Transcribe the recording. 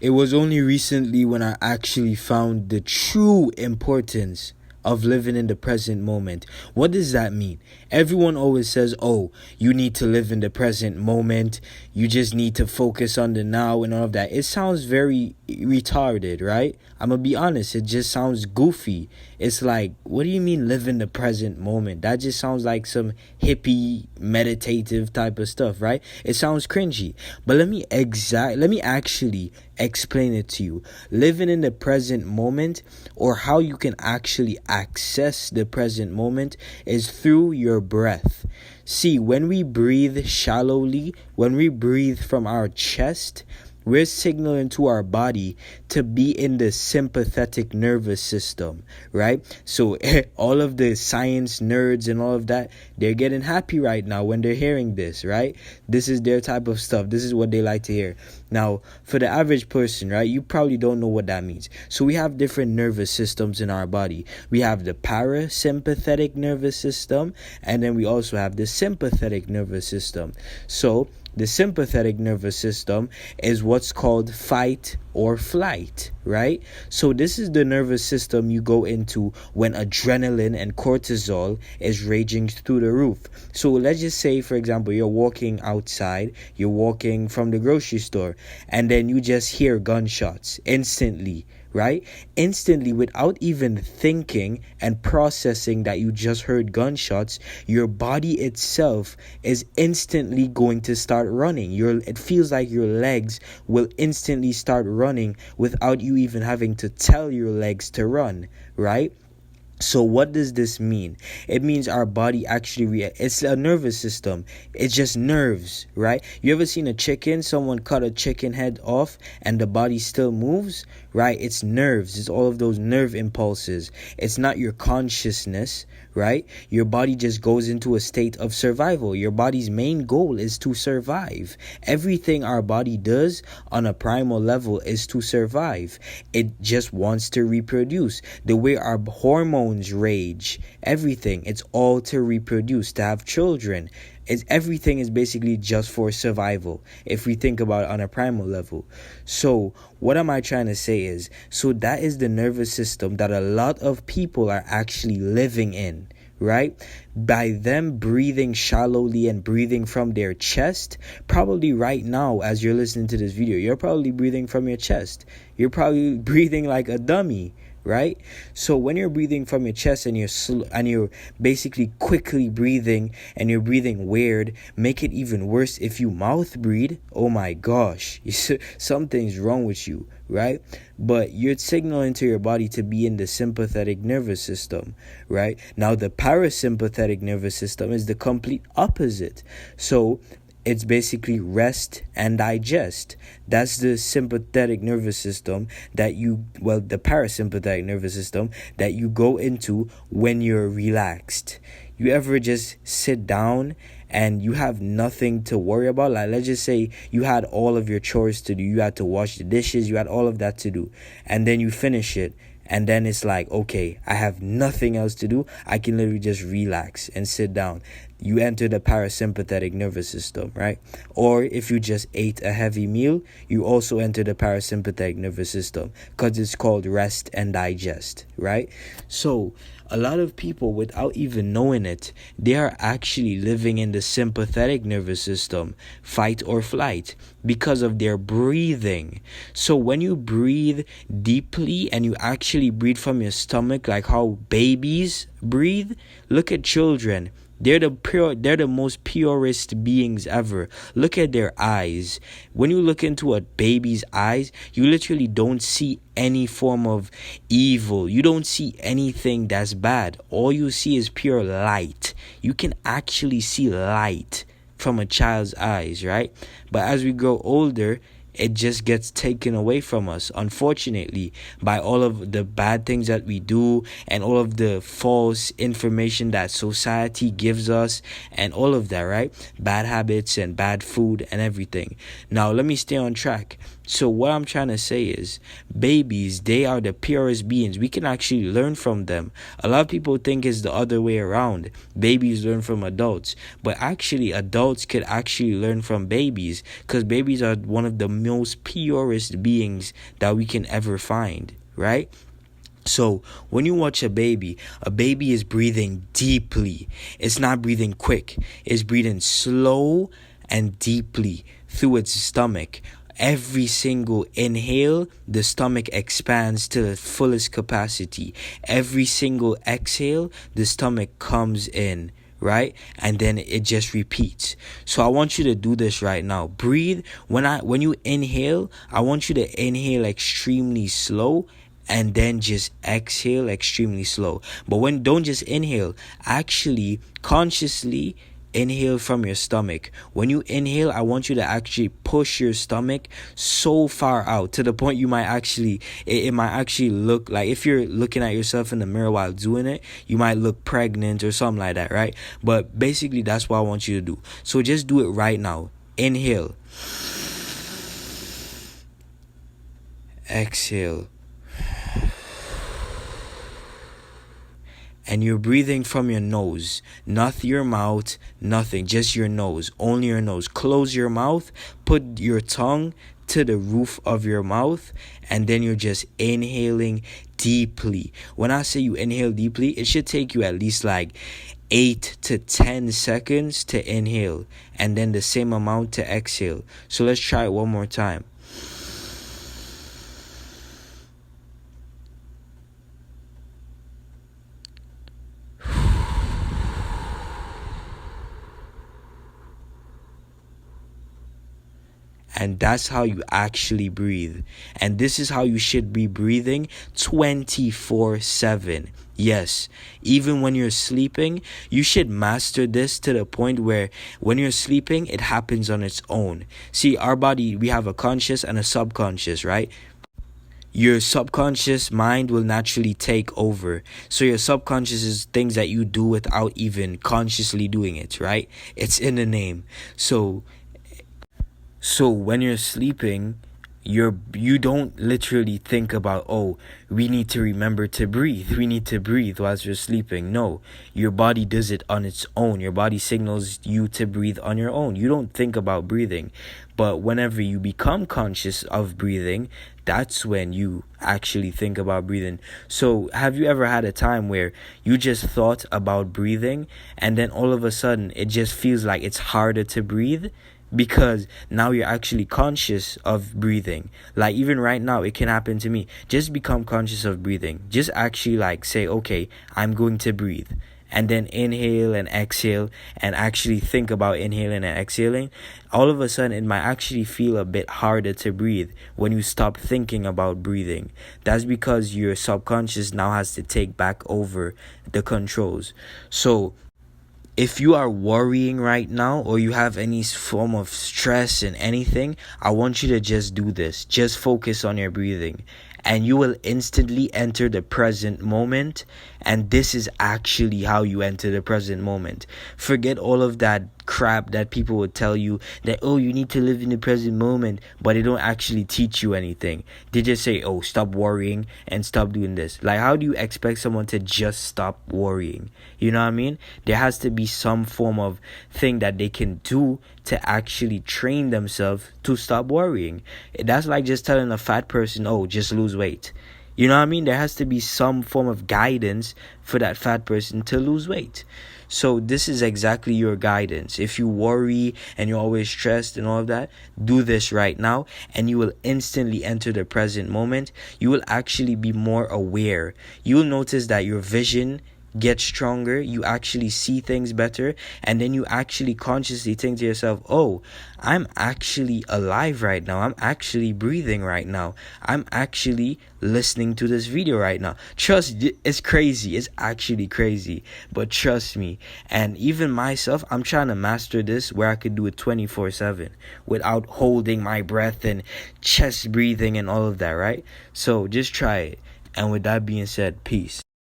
It was only recently when I actually found the true importance of living in the present moment. What does that mean? Everyone always says, oh, you need to live in the present moment. You just need to focus on the now and all of that. It sounds very retarded, right? I'm going to be honest. It just sounds goofy. It's like, what do you mean live in the present moment? That just sounds like some hippie, meditative type of stuff, right? It sounds cringy. But let me actually explain it to you. Living in the present moment, or how you can actually access the present moment, is through your breath. See, when we breathe shallowly, when we breathe from our chest, we're signaling to our body to be in the sympathetic nervous system, right? So all of the science nerds and all of that, they're getting happy right now when they're hearing this, right? This is their type of stuff. This is what they like to hear. Now, for the average person, right, you probably don't know what that means. So we have different nervous systems in our body. We have the parasympathetic nervous system, and then we also have the sympathetic nervous system. So the sympathetic nervous system is what's called fight or flight, right? So this is the nervous system you go into when adrenaline and cortisol is raging through the roof. So let's just say, for example, you're walking outside, you're walking from the grocery store, and then you just hear gunshots instantly, right? Instantly, without even thinking and processing that you just heard gunshots, your body itself is instantly going to start running. It feels like your legs will instantly start running without you even having to tell your legs to run, right? So what does this mean? It means our body actually it's a nervous system. It's just nerves, right? You ever seen a chicken? Someone cut a chicken head off and the body still moves, right? It's nerves. It's all of those nerve impulses. It's not your consciousness, right? Your body just goes into a state of survival. Your body's main goal is to survive. Everything our body does on a primal level is to survive. It just wants to reproduce. The way our hormones rage, everything, it's all to reproduce, to have children. Everything is basically just for survival if we think about it on a primal level. So what am I trying to say is, so that is the nervous system that a lot of people are actually living in, right? By them breathing shallowly and breathing from their chest. Probably right now as you're listening to this video, you're probably breathing from your chest. You're probably breathing like a dummy, right? So when you're breathing from your chest and you're basically quickly breathing and you're breathing weird, make it even worse if you mouth breathe. Oh my gosh, something's wrong with you, right? But you're signaling to your body to be in the sympathetic nervous system, right? Now the parasympathetic nervous system is the complete opposite. So it's basically rest and digest. That's the sympathetic nervous system the parasympathetic nervous system that you go into when you're relaxed. You ever just sit down and you have nothing to worry about? Like, let's just say you had all of your chores to do. You had to wash the dishes. You had all of that to do. And then you finish it. And then it's like, okay, I have nothing else to do. I can literally just relax and sit down. You enter the parasympathetic nervous system, right? Or if you just ate a heavy meal, you also enter the parasympathetic nervous system because it's called rest and digest, right? So a lot of people, without even knowing it, they are actually living in the sympathetic nervous system, fight or flight, because of their breathing. So when you breathe deeply and you actually breathe from your stomach, like how babies breathe, look at children. They're the most purest beings ever. Look at their eyes. When you look into a baby's eyes, you literally don't see any form of evil. You don't see anything that's bad. All you see is pure light. You can actually see light from a child's eyes, right? But as we grow older, it just gets taken away from us, unfortunately, by all of the bad things that we do and all of the false information that society gives us and all of that, right? Bad habits and bad food and everything. Now, let me stay on track. So what I'm trying to say is, babies, they are the purest beings. We can actually learn from them. A lot of people think it's the other way around. Babies learn from adults. But actually, adults could actually learn from babies, because babies are one of the most purest beings that we can ever find, right? So when you watch a baby is breathing deeply. It's not breathing quick. It's breathing slow and deeply through its stomach. Every single inhale, the stomach expands to the fullest capacity. Every single exhale, the stomach comes in, right? And then it just repeats. So I want you to do this right now. Breathe. When you inhale, I want you to inhale extremely slow and then just exhale extremely slow. But don't just inhale, actually consciously inhale from your stomach. When you inhale, I want you to actually push your stomach so far out to the point you might actually, it might actually look like, if you're looking at yourself in the mirror while doing it, you might look pregnant or something like that, right? But basically, that's what I want you to do. So just do it right now. Inhale. Exhale. And you're breathing from your nose, not your mouth, nothing, just your nose, only your nose. Close your mouth, put your tongue to the roof of your mouth, and then you're just inhaling deeply. When I say you inhale deeply, it should take you at least like 8 to 10 seconds to inhale, and then the same amount to exhale. So let's try it one more time. And that's how you actually breathe. And this is how you should be breathing 24/7. Yes, even when you're sleeping, you should master this to the point where when you're sleeping, it happens on its own. See, our body, we have a conscious and a subconscious, right? Your subconscious mind will naturally take over. So your subconscious is things that you do without even consciously doing it, right? It's in the name. So when you're sleeping, you don't literally think about, oh, we need to remember to breathe. We need to breathe whilst you're sleeping. No, your body does it on its own. Your body signals you to breathe on your own. You don't think about breathing. But whenever you become conscious of breathing, that's when you actually think about breathing. So have you ever had a time where you just thought about breathing and then all of a sudden it just feels like it's harder to breathe? Because now you're actually conscious of breathing. Like even right now, it can happen to me. Just become conscious of breathing. Just actually like say, okay, I'm going to breathe. And then inhale and exhale and actually think about inhaling and exhaling. All of a sudden, it might actually feel a bit harder to breathe when you stop thinking about breathing. That's because your subconscious now has to take back over the controls. So if you are worrying right now or you have any form of stress in anything, I want you to just do this. Just focus on your breathing and you will instantly enter the present moment. And this is actually how you enter the present moment. Forget all of that crap that people would tell you that, oh, you need to live in the present moment, but they don't actually teach you anything. They just say, oh, stop worrying and stop doing this. Like, how do you expect someone to just stop worrying? You know what I mean? There has to be some form of thing that they can do to actually train themselves to stop worrying. That's like just telling a fat person, oh, just lose weight. You know what I mean? There has to be some form of guidance for that fat person to lose weight. So this is exactly your guidance. If you worry and you're always stressed and all of that, do this right now and you will instantly enter the present moment. You will actually be more aware. You will notice that your vision get stronger, you actually see things better, and then you actually consciously think to yourself, oh, I'm actually alive right now, I'm actually breathing right now, I'm actually listening to this video right now. Trust, it's crazy, it's actually crazy, but trust me. And even myself, I'm trying to master this where I could do it 24/7 without holding my breath and chest breathing and all of that, right? So just try it. And with that being said, peace.